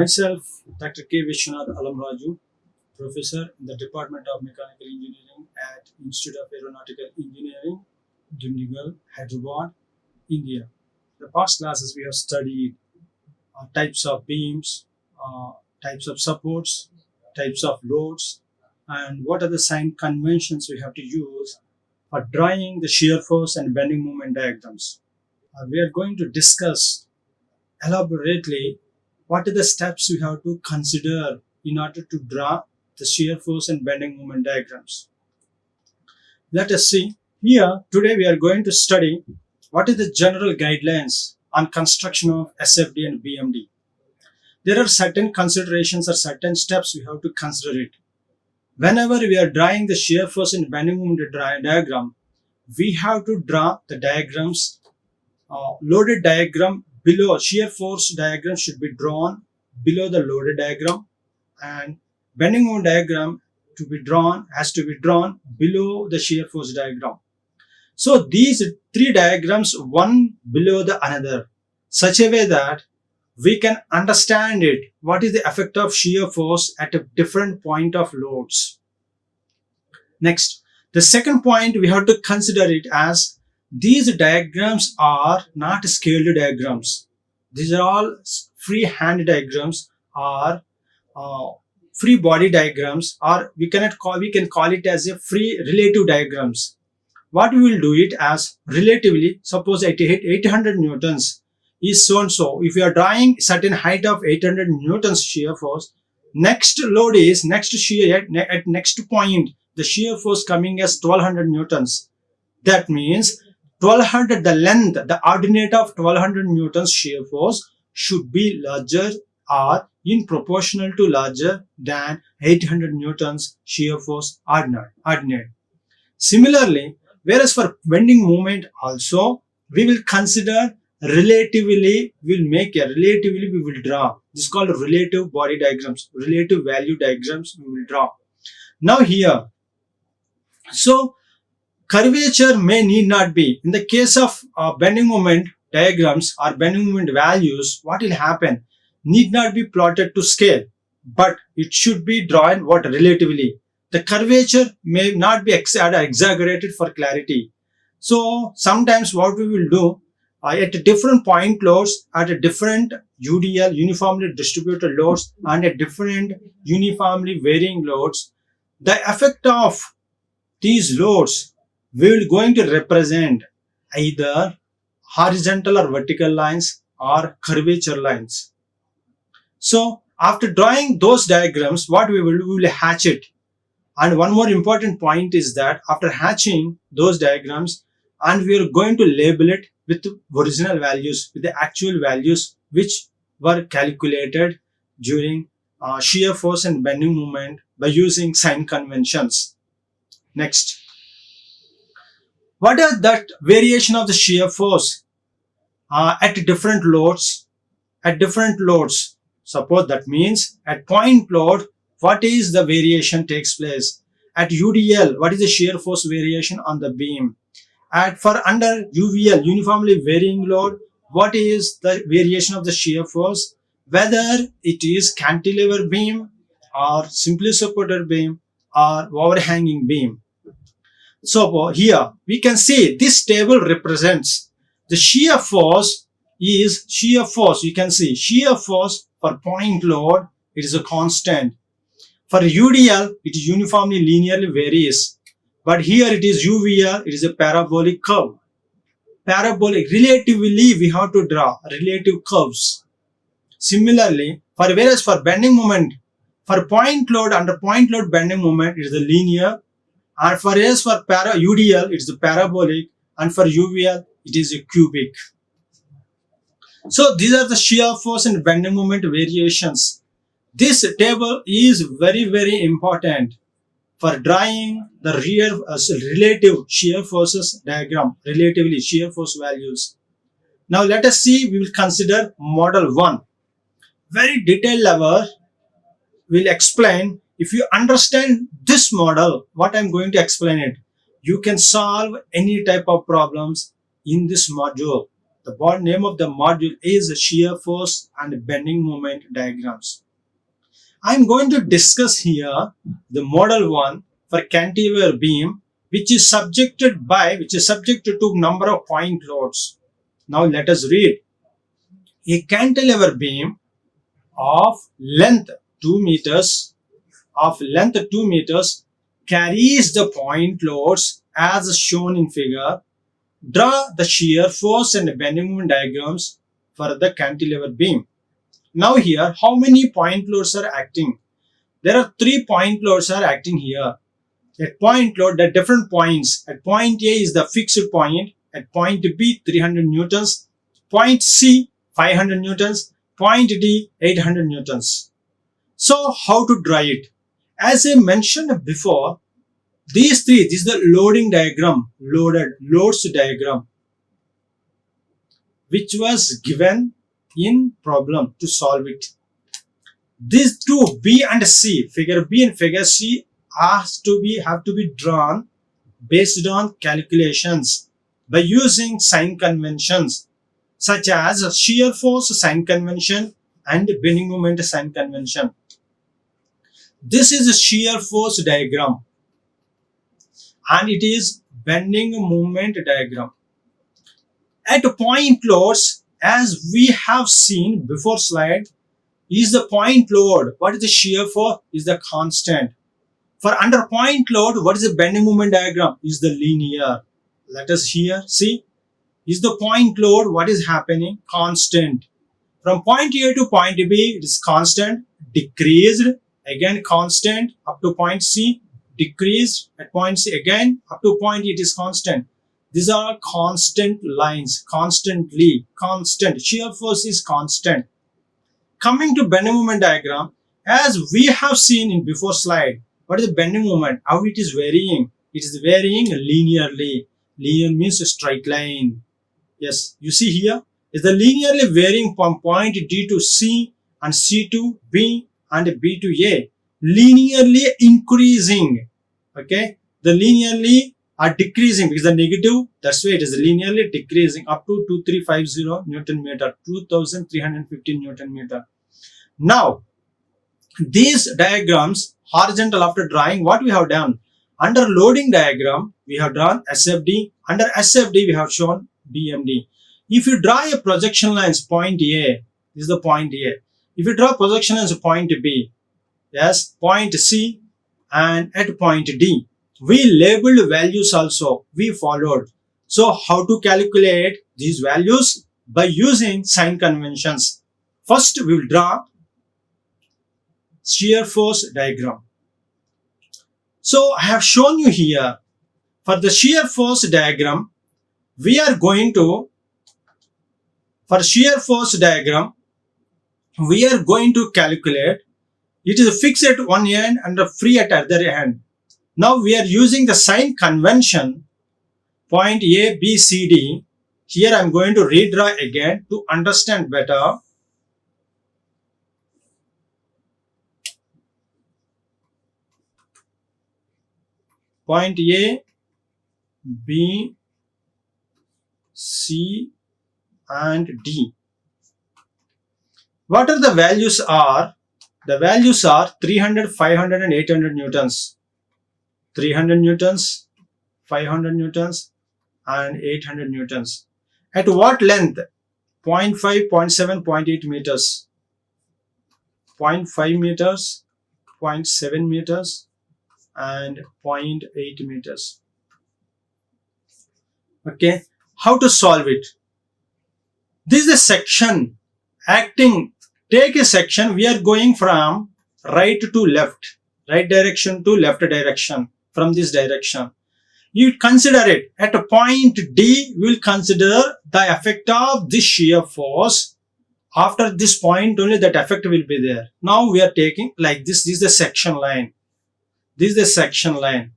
Myself, Dr. K. Viswanath Allamraju, Professor in the Department of Mechanical Engineering at Institute of Aeronautical Engineering, Dundigal, Hyderabad, India. In the past classes, we have studied types of beams, types of supports, types of loads, and what are the sign conventions we have to use for drawing the shear force and bending moment diagrams. We are going to discuss elaborately what are the steps we have to consider in order to draw the shear force and bending moment diagrams. Let us see. Here, today we are going to study what is the general guidelines on construction of SFD and BMD. There are certain considerations or certain steps we have to consider it. Whenever we are drawing the shear force and bending moment diagram, we have to draw the diagrams. Loaded diagram below, shear force diagram should be drawn below the loaded diagram, and bending moment diagram has to be drawn below the shear force diagram. So these three diagrams, one below the another, such a way that we can understand it, what is the effect of shear force at a different point of loads. Next, the second point we have to consider it as these diagrams are not scaled diagrams. These are all free hand diagrams or free body diagrams, or we can call it as a free relative diagrams. What we will do it as relatively, suppose at 800 newtons is so and so. If you are drawing certain height of 800 newtons shear force, next load is next shear at next point, the shear force coming as 1200 newtons. That means 1200, the length, the ordinate of 1200 newtons shear force should be larger or in proportional to larger than 800 newtons shear force ordinate. Similarly, whereas for bending moment also, we will consider relatively, we will draw. This is called relative body diagrams, relative value diagrams we will draw. Now here, so curvature may need not be. In the case of bending moment diagrams or bending moment values, what will happen? Need not be plotted to scale, but it should be drawn relatively. The curvature may not be exaggerated for clarity. So sometimes what we will do, at different point loads, at a different UDL, uniformly distributed loads, and at different uniformly varying loads, the effect of these loads will going to represent either horizontal or vertical lines or curvature lines. So after drawing those diagrams, what we will hatch it. And one more important point is that after hatching those diagrams, and we are going to label it with original values, with the actual values which were calculated during shear force and bending moment by using sign conventions. Next, what are that variation of the shear force at different loads? At different loads, suppose that means at point load, what is the variation takes place? At UDL, what is the shear force variation on the beam? For under UVL, uniformly varying load, what is the variation of the shear force? Whether it is cantilever beam or simply supported beam or overhanging beam. So here we can see this table represents the shear force is shear force. You can see shear force for point load, it is a constant. For UDL, it is uniformly linearly varies. But here it is UVL, it is a parabolic curve. Parabolic, relatively we have to draw relative curves. Similarly, whereas for bending moment, for point load, under point load bending moment, it is a linear. And whereas for UDL, it is a parabolic. And for UVL, it is a cubic. So these are the shear force and bending moment variations. This table is very, very important for drawing the relative shear forces diagram, relatively shear force values. Now let us see, we will consider model 1. Very detailed level will explain. If you understand this model, what I am going to explain it, you can solve any type of problems in this module. The name of the module is Shear Force and Bending Moment Diagrams. I am going to discuss here the model 1 for cantilever beam, which is subjected to number of point loads. Now let us read. A cantilever beam of length 2 meters carries the point loads as shown in figure. Draw the shear force and bending moment diagrams for the cantilever beam. Now here, how many point loads are acting? There are 3 point loads are acting here. At point load at different points. At point A is the fixed point. At point B 300 newtons. Point C 500 newtons. Point D 800 newtons. So how to draw it? As I mentioned before, this is the loading diagram, loads diagram, which was given in problem to solve it. These two, B and C, figure B and figure C, have to be drawn based on calculations by using sign conventions such as shear force sign convention and bending moment sign convention. This is a shear force diagram and it is bending moment diagram. At point loads, as we have seen before slide, is the point load. What is the shear force? Is the constant. For under point load, what is the bending moment diagram? Is the linear. Let us here see. Is the point load, what is happening? Constant. From point A to point B, it is constant, decreased, again constant, up to point C, decreased, at point C again, up to point E, it is constant. These are constant lines, constantly, constant. Shear force is constant. Coming to bending moment diagram, as we have seen in before slide, what is the bending moment? How it is varying? It is varying linearly. Linear means a straight line. Yes, you see here is the linearly varying from point D to C and C to B and B to A. Linearly increasing. Okay, the linearly are decreasing because the negative, that's why it is linearly decreasing up to 2350 Newton meter, 2315 Newton meter. Now, these diagrams, horizontal after drawing, what we have done? Under loading diagram, we have drawn SFD. Under SFD, we have shown BMD. If you draw a projection lines point A, this is the point A. If you draw projection lines point B, yes, point C and at point D, we labeled values also, we followed. So how to calculate these values? By using sign conventions. First, we will draw shear force diagram. So I have shown you here, for the shear force diagram, we are going to, for shear force diagram, we are going to calculate, it is fixed at one end and free at other end. Now we are using the sign convention, point A, B, C, D. Here I am going to redraw again to understand better. Point A, B, C and D. What are the values are? The values are 300, 500 and 800 newtons. 300 newtons, 500 newtons and 800 newtons. At what length? 0.5, 0.7, 0.8 meters. 0.5 meters, 0.7 meters and 0.8 meters. Okay, how to solve it? This is a section acting. Take a section, we are going from right to left, right direction to left direction, from this direction. You consider it at a point D, we will consider the effect of this shear force. After this point only that effect will be there. Now we are taking like this is the section line. This is the section line.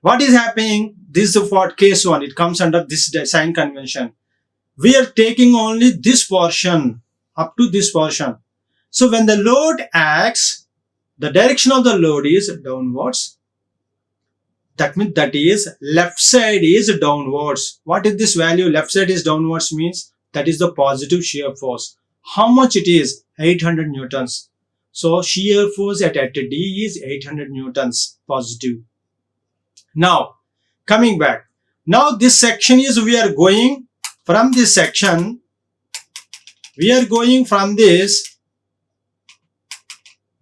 What is happening? This is for case 1. It comes under this sign convention. We are taking only this portion up to this portion. So when the load acts, the direction of the load is downwards. That means left side is downwards. What is this value? Left side is downwards means that is the positive shear force. How much it is? 800 newtons. So shear force at D is 800 newtons positive. Now coming back. Now this section is we are going from this section. We are going from this.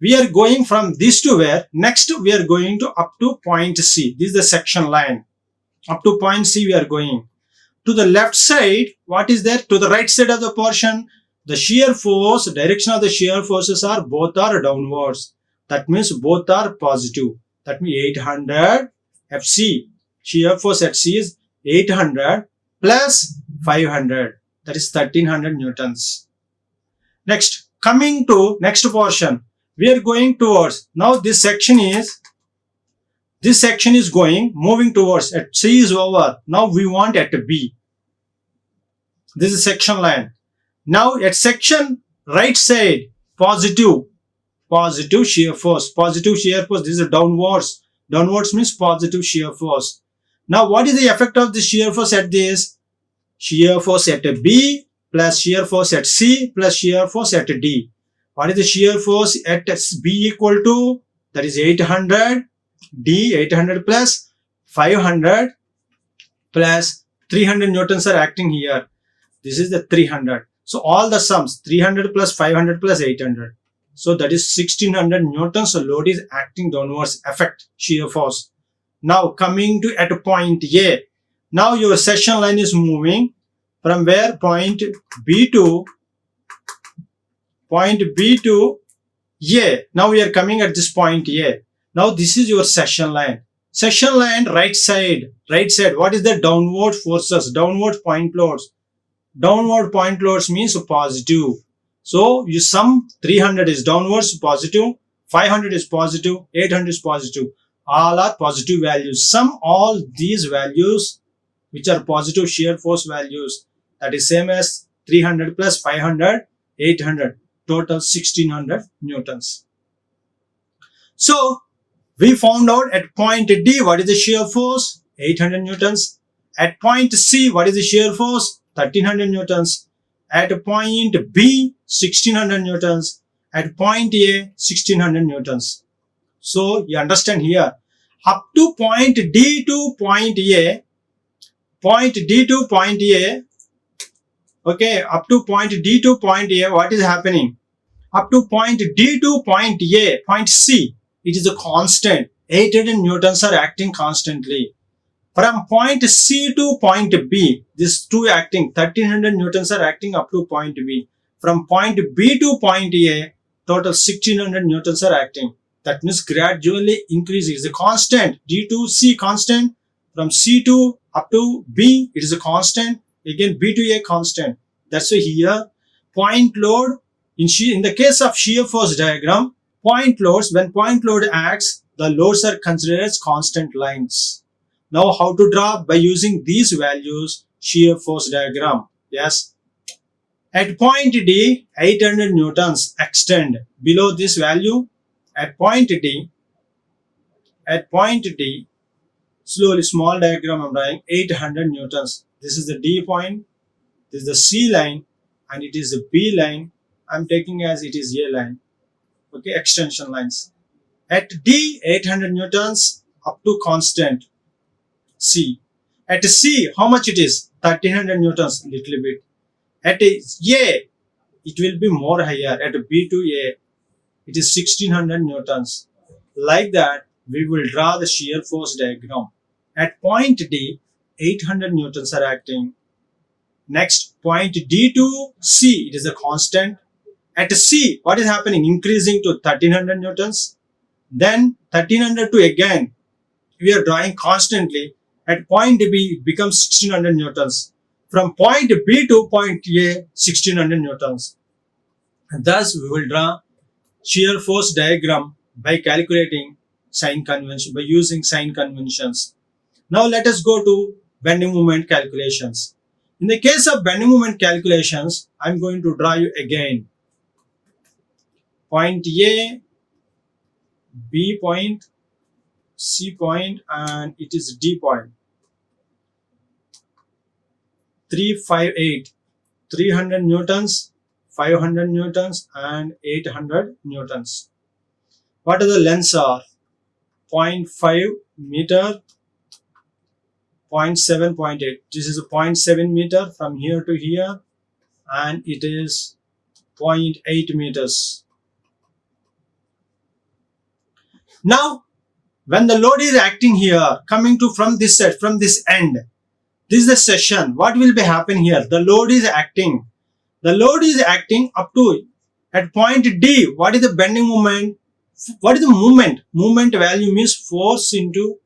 We are going from this to where? Next we are going to up to point C. This is the section line. Up to point C we are going. To the left side, what is there? To the right side of the portion, the shear force, direction of the shear forces are both are downwards. That means both are positive. That means 800 FC. Shear force at C is 800 plus 500. That is 1300 newtons. Next, coming to next portion, we are going towards. Now this section is going, moving towards. At C is over. Now we want at B. This is section line. Now at section right side, positive shear force. Positive shear force. This is downwards. Downwards means positive shear force. Now what is the effect of the shear force at this? Shear force at B plus shear force at C plus shear force at D. What is the shear force at B equal to? That is 800. D 800 plus 500 plus 300 newtons are acting here. This is the 300. So all the sums 300 plus 500 plus 800. So that is 1600 newtons load is acting downwards effect shear force. Now coming to at point A. Now your section line is moving from where? Point B to A. Now we are coming at this point A. Now this is your section line. Section line right side. What is the downward forces? Downward point loads. Downward point loads means positive. So you sum 300 is downwards positive, 500 is positive, 800 is positive. All are positive values. Sum all these values which are positive shear force values. That is same as 300 plus 500, 800. Total 1600 newtons. So we found out at point D what is the shear force? 800 newtons. At point C what is the shear force? 1300 newtons. At point B 1600 newtons. At point A 1600 newtons. So you understand here. Up to point D to point A. Okay, up to point D to point A, what is happening? Up to point D to point A, point C, it is a constant. 800 newtons are acting constantly. From point C to point B, these two acting, 1300 newtons are acting up to point B. From point B to point A, total 1600 newtons are acting. That means gradually increasing. It is a constant. D to C constant. From C to up to B, it is a constant. Again, B to A constant. That's why here, point load, in the case of shear force diagram, point loads, when point load acts, the loads are considered as constant lines. Now how to draw? By using these values, shear force diagram. Yes. At point D, 800 newtons extend below this value. At point D, slowly small diagram I'm drawing, 800 newtons. This is the D point, this is the C line, and it is the B line. I'm taking as it is A line. Okay, extension lines. At D, 800 newtons up to constant C. At C, how much it is? 1300 newtons, little bit. At A, it will be more higher. At B to A, it is 1600 newtons. Like that, we will draw the shear force diagram. At point D, 800 newtons are acting. Next, point D to C, it is a constant. At C, what is happening? Increasing to 1300 newtons. Then 1300 to again, we are drawing constantly. At point B, it becomes 1600 newtons. From point B to point A, 1600 newtons. And thus, we will draw shear force diagram by calculating sign convention, by using sign conventions. Now let us go to bending moment calculations. In the case of bending moment calculations, I am going to draw you again. Point A, B point, C point, and it is D point. 358. 300 newtons, 500 newtons and 800 newtons. What are the lengths are? 0.5 meter, 0.7, 0.8. This is a 0.7 meter from here to here, and it is 0.8 meters. Now, when the load is acting here, coming to from this side, from this end, this is the session. What will be happen here? The load is acting. The load is acting up to at point D. What is the bending moment? What is the movement? Movement value means force into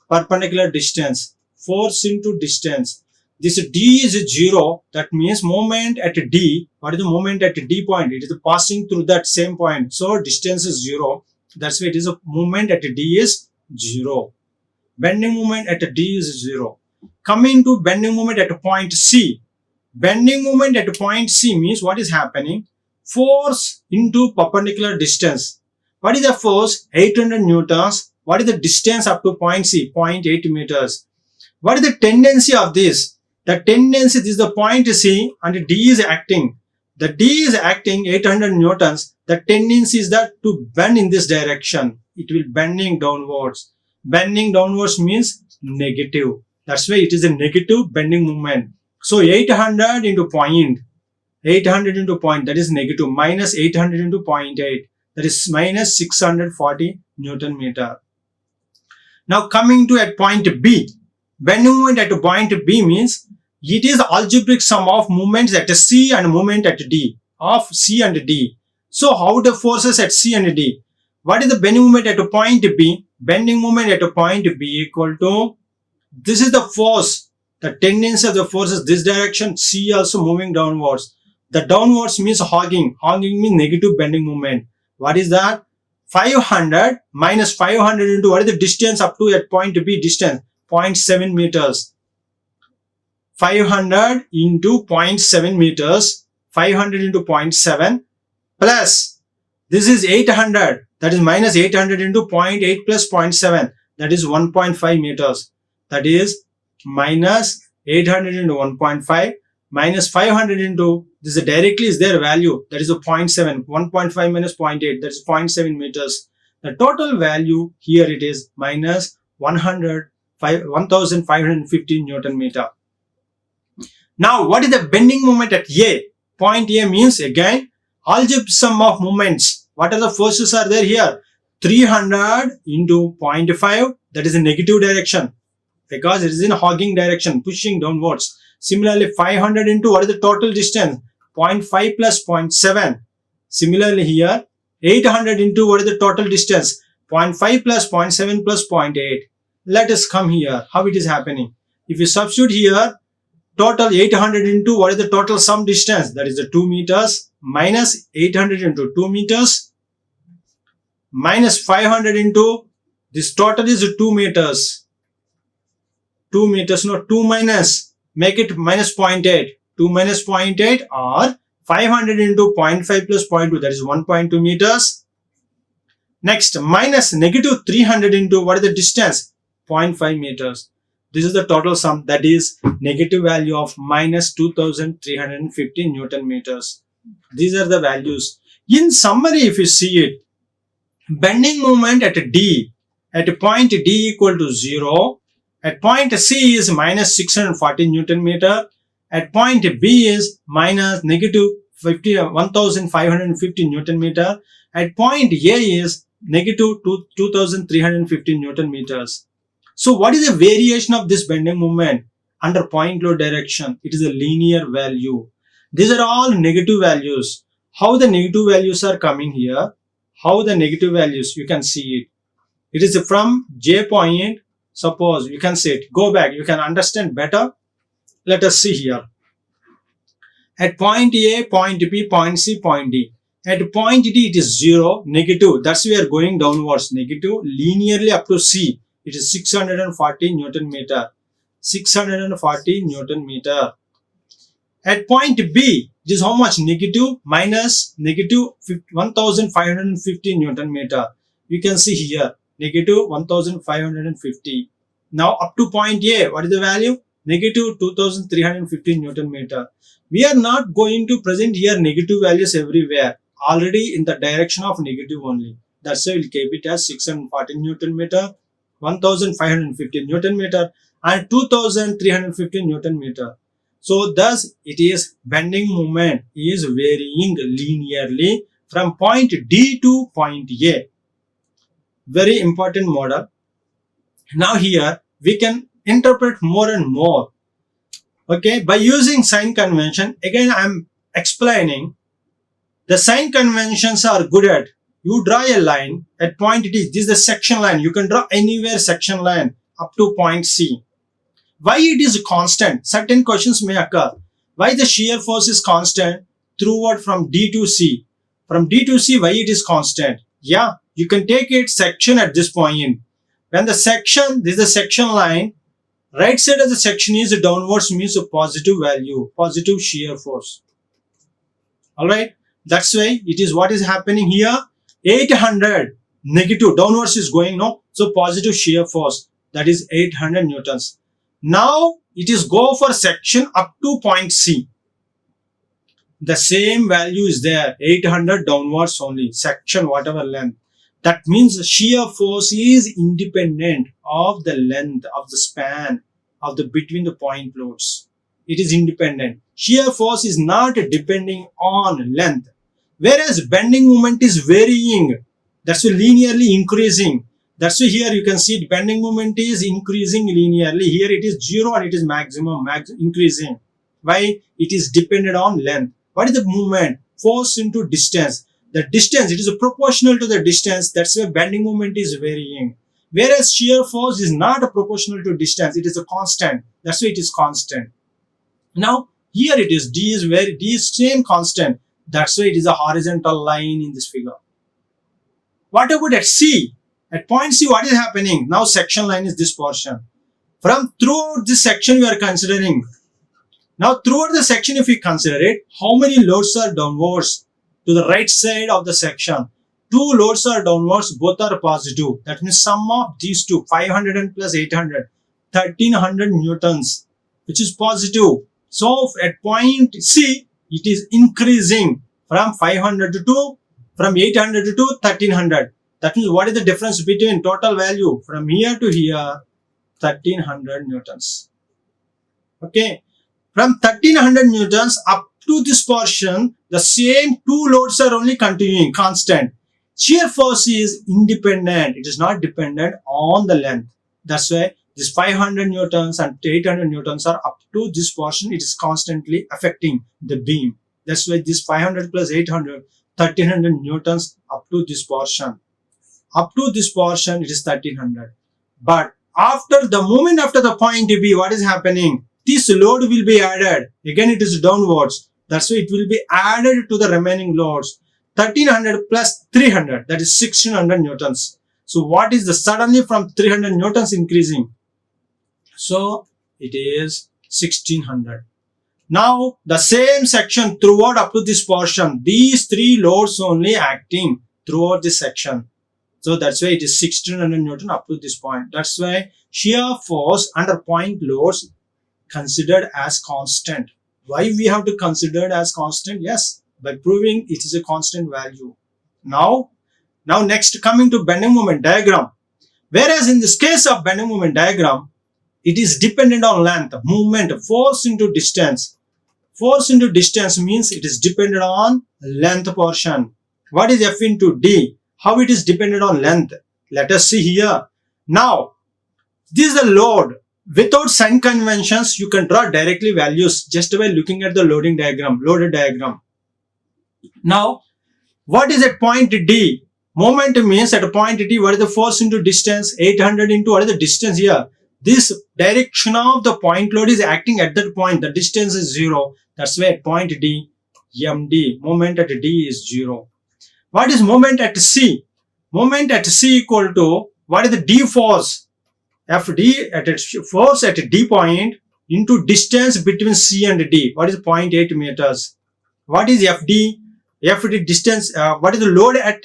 perpendicular distance. Force into distance. This D is 0. That means moment at D. What is the moment at D point? It is passing through that same point. So distance is 0. That's why it is a movement at D is 0. Bending moment at D is 0. Coming to bending moment at point C. Bending moment at point C means what is happening? Force into perpendicular distance. What is the force? 800 newtons. What is the distance up to point C? 0.8 meters. What is the tendency of this? The tendency is the point C and D is acting. The D is acting 800 newtons. The tendency is that to bend in this direction. It will bending downwards. Bending downwards means negative. That's why it is a negative bending moment. So 800 into point. 800 into point, that is negative. Minus 800 into 0.8. That is minus 640 Newton meter. Now coming to at point B. Bending moment at point B means it is algebraic sum of moments at C and moment at D. Of C and D. So how the forces at C and D? What is the bending moment at point B? Bending moment at point B equal to, this is the force. The tendency of the force is this direction. C also moving downwards. The downwards means hogging. Hogging means negative bending moment. What is that? 500 minus 500 into what is the distance up to at point B distance? 0.7 meters. 500 into 0.7 meters. 500 into 0.7 plus this is 800. That is minus 800 into 0.8 plus 0.7. That is 1.5 meters. That is minus 800 into 1.5 minus 500 into, this is directly is their value. That is a 0.7. 1.5 minus 0.8. That is 0.7 meters. The total value here it is minus 1550 Newton meter. Now what is the bending moment at A? Point A means again algebraic sum of moments. What are the forces are there here? 300 into 0.5, that is a negative direction because it is in hogging direction, pushing downwards. Similarly 500 into what is the total distance? 0.5 plus 0.7. Similarly here 800 into what is the total distance? 0.5 plus 0.7 plus 0.8. Let us come here how it is happening. If you substitute here total 800 into what is the total sum distance? That is the 2 meters minus 800 into 2 meters minus 500 into this total is 2 meters. 2 meters, no 2 minus, make it minus 0.8. 2 minus 0.8 or 500 into 0.5 plus 0.2, that is 1.2 meters. Next minus negative 300 into what is the distance? 0.5 meters. This is the total sum, that is negative value of minus 2350 Newton meters. These are the values. In summary, if you see it, bending moment at D, at point D equal to 0, at point C is minus 640 Newton meter, at point B is minus negative 1550 Newton meter, at point A is negative 2350 Newton meters. So what is the variation of this bending moment under point load direction? It is a linear value. These are all negative values. How the negative values are coming here? How the negative values, you can see it. It is from J point. Suppose you can see it. Go back. You can understand better. Let us see here. At point A, point B, point C, point D. At point D, it is 0, negative. That's why we are going downwards. Negative linearly up to C. It is 640 Newton meter. 640 Newton meter. At point B, it is how much? Negative minus negative 1550 Newton meter. You can see here negative 1550. Now up to point A, what is the value? negative 2315 Newton meter. We are not going to present here negative values everywhere. Already in the direction of negative only. That's why we'll keep it as 614 Newton meter, 1515 Newton meter and 2315 Newton meter. So thus it is bending moment is varying linearly from point D to point A. Very important model. Now here we can interpret more and more. Okay, by using sign convention, again I am explaining the sign conventions are good at. You draw a line at point D. This is the section line. You can draw anywhere section line up to point C. Why it is constant? Certain questions may occur. Why the shear force is constant throughout from D to C? From D to C, why it is constant? Yeah, you can take it section at this point. When the section, this is the section line, right side of the section is downwards means a positive value, positive shear force. Alright, that's why it is what is happening here. 800 negative downwards is going, no? So positive shear force, that is 800 newtons. Now it is go for section up to point C. The same value is there, 800 downwards only, section whatever length. That means shear force is independent of the length of the span of the between the point loads. It is independent. Shear force is not depending on length. Whereas bending moment is varying. That's why linearly increasing. That's why here you can see bending moment is increasing linearly. Here it is 0 and it is maximum increasing. Why? It is dependent on length. What is the movement? Force into distance. The distance, it is proportional to the distance. That's why bending moment is varying. Whereas shear force is not proportional to distance. It is a constant. That's why it is constant. Now here it is D is same constant. That's why it is a horizontal line in this figure. What about at C? At point C, what is happening? Now section line is this portion. From throughout this section we are considering. Now throughout the section if we consider it, how many loads are downwards to the right side of the section? 2 loads are downwards, both are positive. That means sum of these two, 500 and plus 800, 1300 newtons, which is positive. So at point C, it is increasing from 500 to 2, from 800 to 1300. That means what is the difference between total value from here to here? 1300 newtons. Okay. From 1300 newtons up to this portion, the same 2 loads are only continuing, constant. Shear force is independent. It is not dependent on the length. That's why this 500 newtons and 800 newtons are up to this portion. It is constantly affecting the beam. That's why this 500 plus 800, 1300 newtons up to this portion. Up to this portion, it is 1300. But after the moment after the point B, what is happening? This load will be added. Again, it is downwards. That's why it will be added to the remaining loads. 1300 plus 300, that is 1600 newtons. So what is the suddenly from 300 newtons increasing? So it is 1600. Now the same section throughout up to this portion, these 3 loads only acting throughout this section. So that's why it is 1600 newton up to this point. That's why shear force under point loads considered as constant. Why we have to consider it as constant? Yes, by proving it is a constant value. Now next coming to bending moment diagram. Whereas in this case of bending moment diagram, it is dependent on length, movement, force into distance. Force into distance means it is dependent on length portion. What is F into D? How it is dependent on length? Let us see here. Now, this is the load. Without sign conventions, you can draw directly values just by looking at the loading diagram, loaded diagram. Now, what is at point D? Moment means at a point D, what is the force into distance? 800 into what is the distance here? This direction of the point load is acting at that point. The distance is 0. That's why at point D, MD, moment at D is 0. What is moment at C? Moment at C equal to, what is the D force? FD at a force at a D point into distance between C and D. What is 0.8 meters? What is FD? FD distance, what is the load at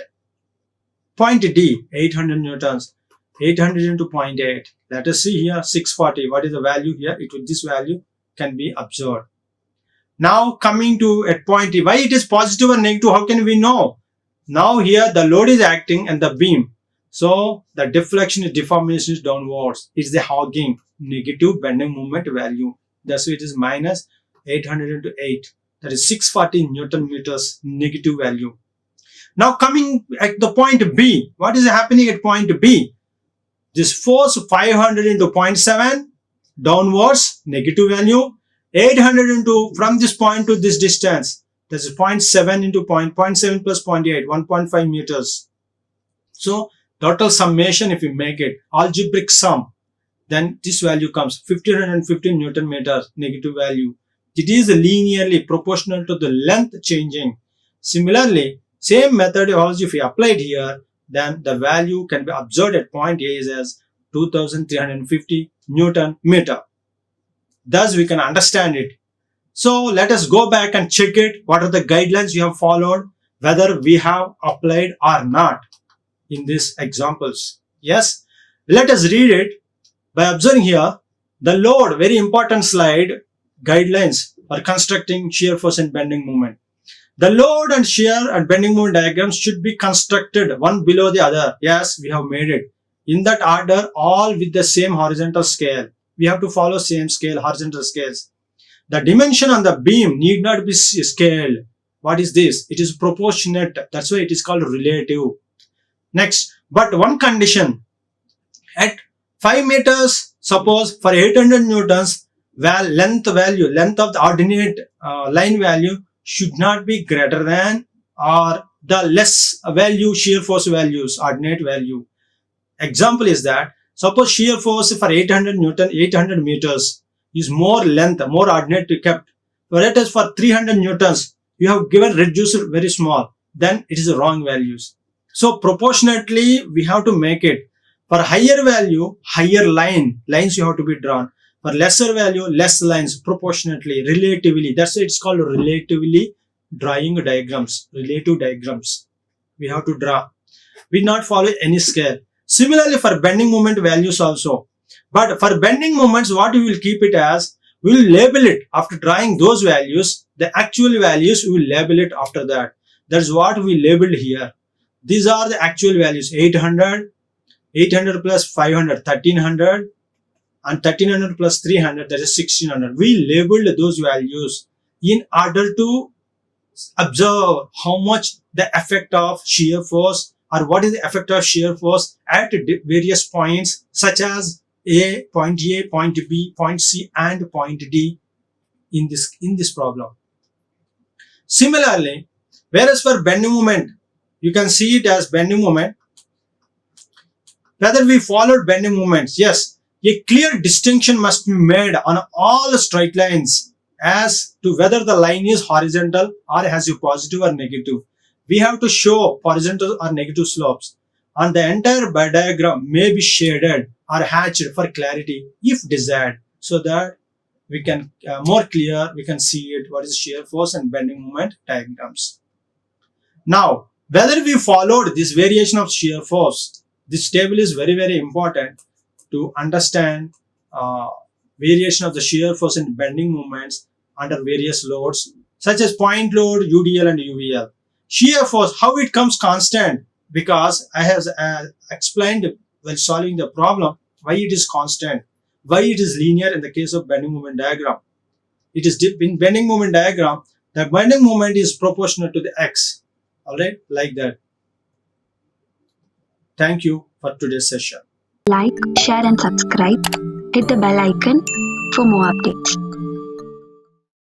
point D? 800 newtons. 800 into 0.8. Let us see here 640. What is the value here? This value can be observed. Now coming to at point E, why it is positive or negative? How can we know? Now here the load is acting and the beam. So the deflection is deformation is downwards. It's the hogging, negative bending moment value. That's why it is minus 800 into 8. That is 640 Newton meters negative value. Now coming at the point B, what is happening at point B? This force 500 into 0.7 downwards negative value. 800 into from this point to this distance, that's 0.7 into 0.7 plus 0.8, 1.5 meters. So total summation, if you make it algebraic sum, then this value comes 1515 Newton meters negative value. It is linearly proportional to the length changing. Similarly, same methodology if we applied here, then the value can be observed at point A is as 2350 Newton meter. Thus, we can understand it. So, let us go back and check it. What are the guidelines you have followed, whether we have applied or not in these examples. Yes, let us read it by observing here the load, very important slide, guidelines for constructing shear force and bending moment. The load and shear and bending moment diagrams should be constructed one below the other. Yes, we have made it. In that order, all with the same horizontal scale. We have to follow same scale, horizontal scales. The dimension on the beam need not be scaled. What is this? It is proportionate. That's why it is called relative. Next, but one condition. At 5 meters, suppose for 800 newtons, length of the ordinate line value should not be greater than or the less value shear force values, ordinate value. Example is that suppose shear force for 800 Newton, 800 meters is more length, more ordinate kept. Whereas for 300 Newtons, you have given reduced very small. Then it is the wrong values. So proportionately, we have to make it. For higher value, higher lines you have to be drawn. For lesser value, less lines, proportionately, relatively. That's why it's called relatively drawing diagrams, relative diagrams. We have to draw. We not follow any scale. Similarly, for bending moment values also. But for bending moments, what we will keep it as, we will label it after drawing those values. The actual values, we will label it after that. That's what we labeled here. These are the actual values, 800, 800 plus 500, 1300, and 1300 plus 300, that is 1600. We labeled those values in order to observe how much the effect of shear force or what is the effect of shear force at various points such as A, point B, point C and point D in this problem. Similarly, whereas for bending moment, you can see it as bending moment. Whether we followed bending moments, yes, a clear distinction must be made on all straight lines as to whether the line is horizontal or has a positive or negative. We have to show horizontal or negative slopes, and the entire diagram may be shaded or hatched for clarity if desired, so that we can more clear, we can see it, what is shear force and bending moment diagrams. Now, whether we followed this variation of shear force, this table is very, very important to understand variation of the shear force and bending moments under various loads such as point load, UDL and UVL. Shear force, how it comes constant, because I have explained while solving the problem why it is constant, why it is linear in the case of bending moment diagram. It is in bending moment diagram, the bending moment is proportional to the x. Alright, like that. Thank you for today's session. Like, share and subscribe. Hit the bell icon for more updates.